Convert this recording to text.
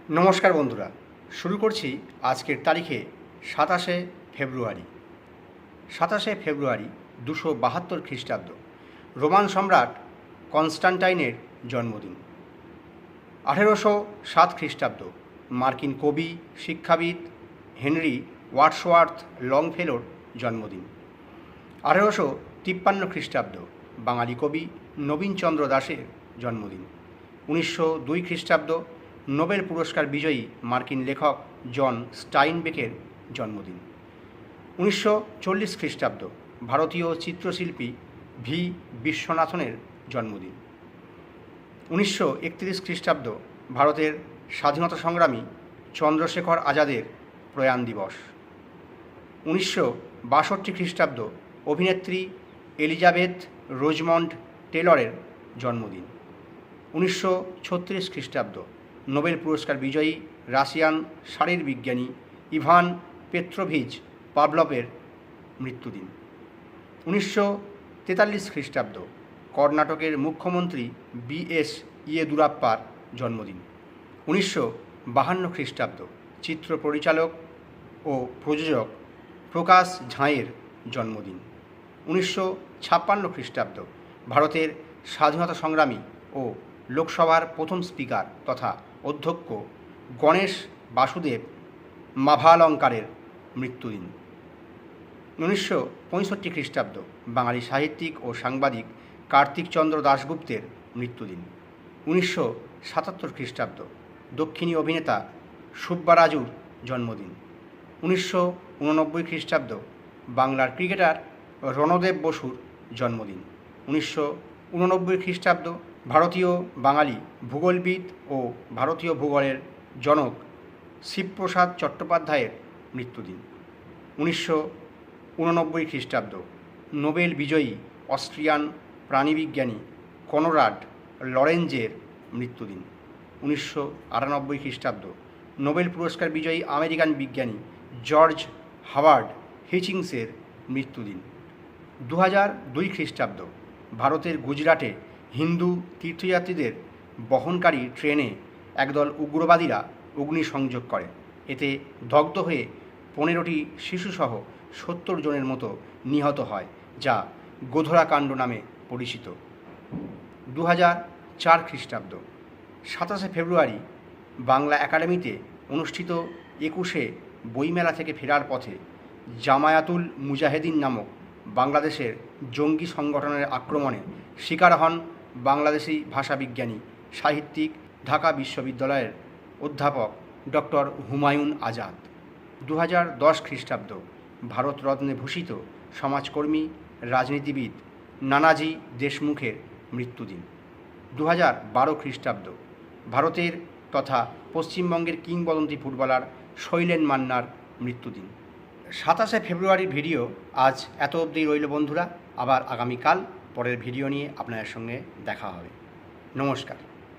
নমস্কার বন্ধুরা, শুরু করছি আজকের তারিখে 27শে ফেব্রুয়ারি। 27শে ফেব্রুয়ারি 272 খ্রিস্টাব্দ, রোমান সম্রাট কনস্টান্টাইনের জন্মদিন। 1807 খ্রিস্টাব্দ, মার্কিন কবি শিক্ষাবিদ হেনরি ওয়াডসওয়ার্থ লংফেলোর জন্মদিন। 1853 খ্রিস্টাব্দ, বাঙালি কবি নবীনচন্দ্র দাশের জন্মদিন। 1902 খ্রিস্টাব্দ, নোবেল পুরস্কার বিজয়ী মার্কিন লেখক জন স্টাইনবেকের জন্মদিন। 1940 খ্রিস্টাব্দ, ভারতীয় চিত্রশিল্পী ভি বিশ্বনাথনের জন্মদিন। 1931 খ্রিস্টাব্দ, ভারতের স্বাধীনতা সংগ্রামী চন্দ্রশেখর আজাদের প্রয়াণ দিবস। 1962 খ্রিস্টাব্দ, অভিনেত্রী এলিজাবেথ রোজমন্ড টেলরের জন্মদিন। 1936 খ্রিস্টাব্দ, নোবেল পুরস্কার বিজয়ী রাশিয়ান শারীরবিজ্ঞানী ইভান পেট্রোভিচ পাভলভের মৃত্যুদিন। 1943 খ্রিস্টাব্দ, কর্ণাটকের মুখ্যমন্ত্রী বি.এস. ইয়েদুরাপ্পার জন্মদিন। 1952 খ্রিস্টাব্দ, চিত্র পরিচালক ও প্রযোজক প্রকাশ ঝাঁয়ের জন্মদিন। 1956 খ্রিস্টাব্দ, ভারতের স্বাধীনতা সংগ্রামী ও লোকসভার প্রথম স্পিকার তথা অধ্যক্ষ গণেশ বাসুদেব মাভালঙ্কারের মৃত্যুদিন। 1965 খ্রিস্টাব্দ, বাঙালি সাহিত্যিক ও সাংবাদিক কার্তিকচন্দ্র দাশগুপ্তের মৃত্যুদিন। 1977 খ্রিস্টাব্দ, দক্ষিণী অভিনেতা সুব্বারাজুর জন্মদিন। 1989 খ্রিস্টাব্দ, বাংলার ক্রিকেটার রণদেব বসুর জন্মদিন। 1989 খ্রিস্টাব্দ, ভারতীয় বাঙালি ভূগোলবিদ ও ভারতীয় ভূগোলের জনক শিবপ্রসাদ চট্টোপাধ্যায়ের মৃত্যুদিন। 1989 খ্রিস্টাব্দ, নোবেল বিজয়ী অস্ট্রিয়ান প্রাণীবিজ্ঞানী কনরাড লরেঞ্জের মৃত্যুদিন। 1998 খ্রিস্টাব্দ, নোবেল পুরস্কার বিজয়ী আমেরিকান বিজ্ঞানী জর্জ হাওয়ার্ড হিচিংসের মৃত্যুদিন। 2002 খ্রিস্টাব্দ, ভারতের গুজরাটে হিন্দু তীর্থযাত্রীদের বহনকারী ট্রেনে একদল উগ্রবাদীরা অগ্নিসংযোগ করে। এতে দগ্ধ হয়ে 15টি শিশুসহ 70 জনের মতো নিহত হয়, যা গোধরাকাণ্ড নামে পরিচিত। 2004 খ্রিস্টাব্দ, 27শে ফেব্রুয়ারি বাংলা একাডেমিতে অনুষ্ঠিত 21শে বইমেলা থেকে ফেরার পথে জামায়াতুল মুজাহিদিন নামক বাংলাদেশের জঙ্গি সংগঠনের আক্রমণে শিকার হন বাংলাদেশি ভাষাবিজ্ঞানী সাহিত্যিক ঢাকা বিশ্ববিদ্যালয়ের অধ্যাপক ডক্টর হুমায়ুন আজাদ। 2010 খ্রিস্টাব্দ, ভারতরত্নে ভূষিত সমাজকর্মী রাজনীতিবিদ নানাজি দেশমুখের মৃত্যুদিন। 2012 খ্রিস্টাব্দ, ভারতের তথা পশ্চিমবঙ্গের কিংবদন্তি ফুটবলার শৈলেন মান্নার মৃত্যুদিন। 27শে ফেব্রুয়ারির ভিডিও আজ এত অবধি রইল বন্ধুরা। আবার আগামীকাল পরের ভিডিও নিয়ে আপনাদের সঙ্গে দেখা হবে। নমস্কার।